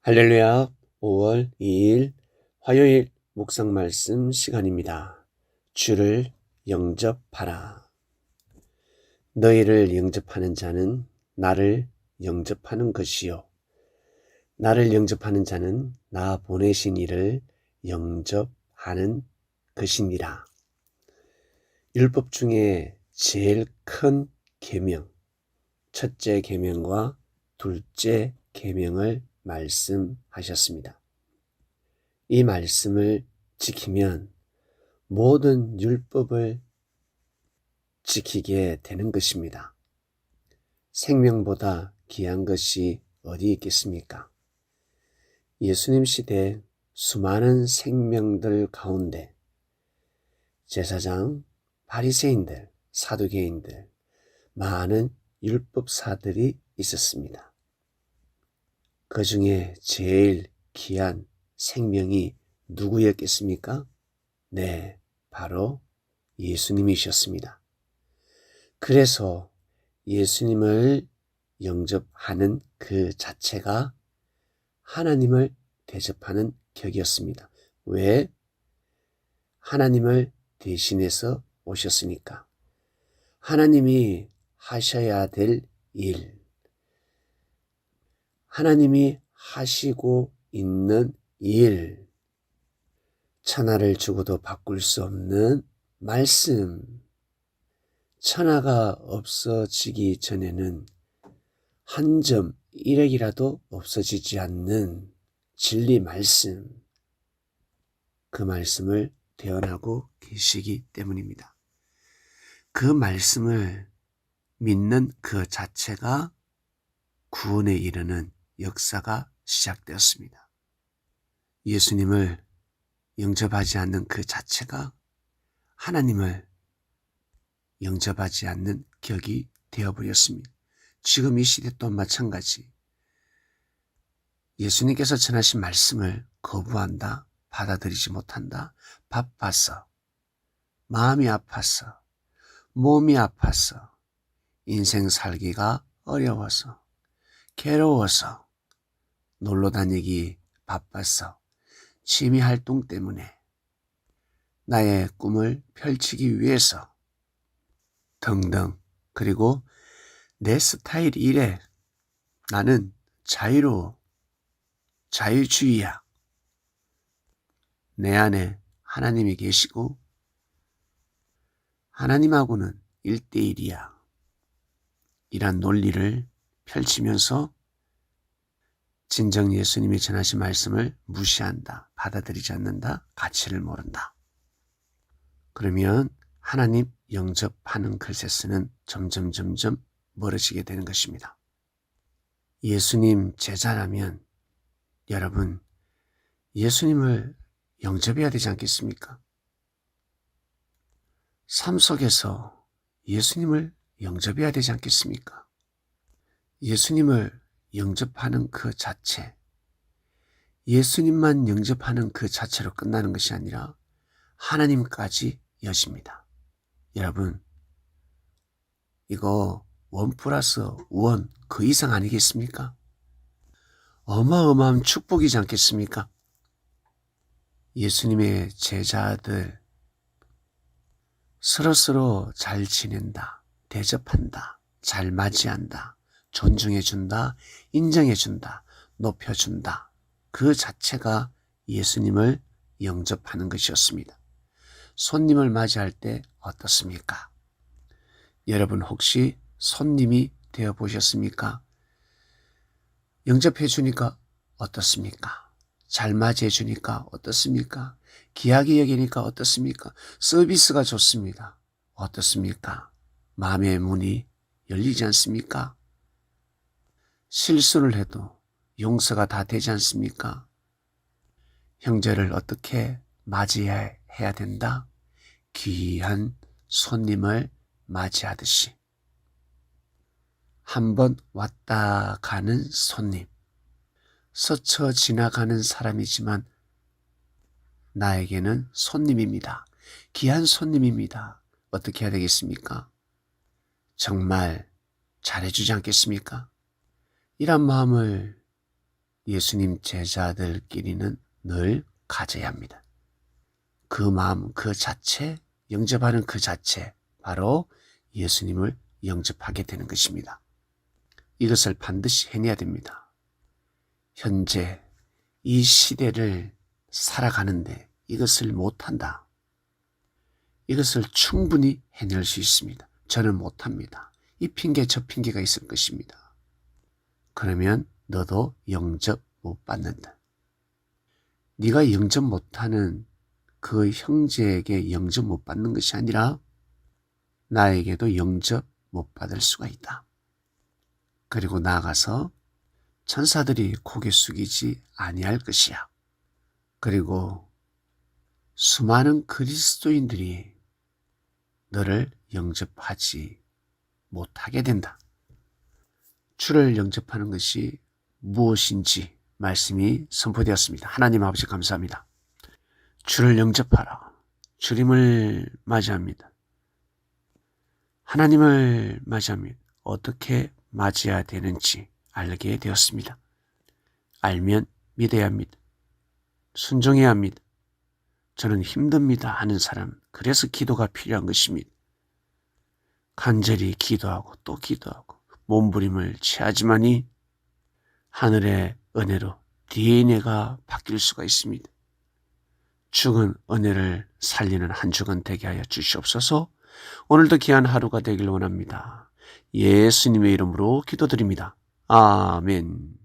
할렐루야. 5월 2일 화요일 묵상 말씀 시간입니다. 주를 영접하라. 너희를 영접하는 자는 나를 영접하는 것이요. 나를 영접하는 자는 나 보내신 이를 영접하는 것이니라. 율법 중에 제일 큰 계명, 첫째 계명과 둘째 계명을 말씀하셨습니다. 이 말씀을 지키면 모든 율법을 지키게 되는 것입니다. 생명보다 귀한 것이 어디 있겠습니까? 예수님 시대 수많은 생명들 가운데 제사장, 바리새인들, 사두개인들, 많은 율법사들이 있었습니다. 그 중에 제일 귀한 생명이 누구였겠습니까? 네, 바로 예수님이셨습니다. 그래서 예수님을 영접하는 그 자체가 하나님을 대접하는 격이었습니다. 왜? 하나님을 대신해서 오셨으니까. 하나님이 하셔야 될 일, 하나님이 하시고 있는 일, 천하를 주고도 바꿀 수 없는 말씀, 천하가 없어지기 전에는 한 점, 일획이라도 없어지지 않는 진리 말씀, 그 말씀을 대언하고 계시기 때문입니다. 그 말씀을 믿는 그 자체가 구원에 이르는 역사가 시작되었습니다. 예수님을 영접하지 않는 그 자체가 하나님을 영접하지 않는 격이 되어버렸습니다. 지금 이 시대 또한 마찬가지. 예수님께서 전하신 말씀을 거부한다, 받아들이지 못한다, 바빠서, 마음이 아파서, 몸이 아파서, 인생 살기가 어려워서, 괴로워서, 놀러 다니기 바빠서, 취미 활동 때문에, 나의 꿈을 펼치기 위해서 등등, 그리고 내 스타일이 이래, 나는 자유로워, 자유주의야, 내 안에 하나님이 계시고 하나님하고는 1대1이야, 이란 논리를 펼치면서 진정 예수님이 전하신 말씀을 무시한다, 받아들이지 않는다, 가치를 모른다. 그러면 하나님 영접하는 글쎄스는 점점 멀어지게 되는 것입니다. 예수님 제자라면 여러분 예수님을 영접해야 되지 않겠습니까? 삶 속에서 예수님을 영접해야 되지 않겠습니까? 예수님을 영접하는 그 자체, 예수님만 영접하는 그 자체로 끝나는 것이 아니라 하나님까지 여십니다. 여러분, 이거 1+1 그 이상 아니겠습니까? 어마어마한 축복이지 않겠습니까? 예수님의 제자들 서로서로 잘 지낸다, 대접한다, 잘 맞이한다, 존중해준다, 인정해준다, 높여준다. 그 자체가 예수님을 영접하는 것이었습니다. 손님을 맞이할 때 어떻습니까? 여러분 혹시 손님이 되어 보셨습니까? 영접해 주니까 어떻습니까? 잘 맞이해 주니까 어떻습니까? 귀하게 여기니까 어떻습니까? 서비스가 좋습니다. 어떻습니까? 마음의 문이 열리지 않습니까? 실수를 해도 용서가 다 되지 않습니까? 형제를 어떻게 맞이해야 된다? 귀한 손님을 맞이하듯이. 한번 왔다 가는 손님, 스쳐 지나가는 사람이지만 나에게는 손님입니다. 귀한 손님입니다. 어떻게 해야 되겠습니까? 정말 잘해주지 않겠습니까? 이런 마음을 예수님 제자들끼리는 늘 가져야 합니다. 그 마음 그 자체, 영접하는 그 자체, 바로 예수님을 영접하게 되는 것입니다. 이것을 반드시 해내야 됩니다. 현재 이 시대를 살아가는데 이것을 못한다. 이것을 충분히 해낼 수 있습니다. 저는 못합니다. 이 핑계 저 핑계가 있을 것입니다. 그러면 너도 영접 못 받는다. 네가 영접 못하는 그 형제에게 영접 못 받는 것이 아니라 나에게도 영접 못 받을 수가 있다. 그리고 나아가서 천사들이 고개 숙이지 아니할 것이야. 그리고 수많은 그리스도인들이 너를 영접하지 못하게 된다. 주를 영접하는 것이 무엇인지 말씀이 선포되었습니다. 하나님 아버지 감사합니다. 주를 영접하라. 주님을 맞이합니다. 하나님을 맞이합니다. 어떻게 맞이해야 되는지 알게 되었습니다. 알면 믿어야 합니다. 순종해야 합니다. 저는 힘듭니다 하는 사람, 그래서 기도가 필요한 것입니다. 간절히 기도하고 또 기도하고 몸부림을 취하지만이 하늘의 은혜로 DNA가 바뀔 수가 있습니다. 죽은 은혜를 살리는 한 주간 되게 하여 주시옵소서. 오늘도 귀한 하루가 되길 원합니다. 예수님의 이름으로 기도드립니다. 아멘.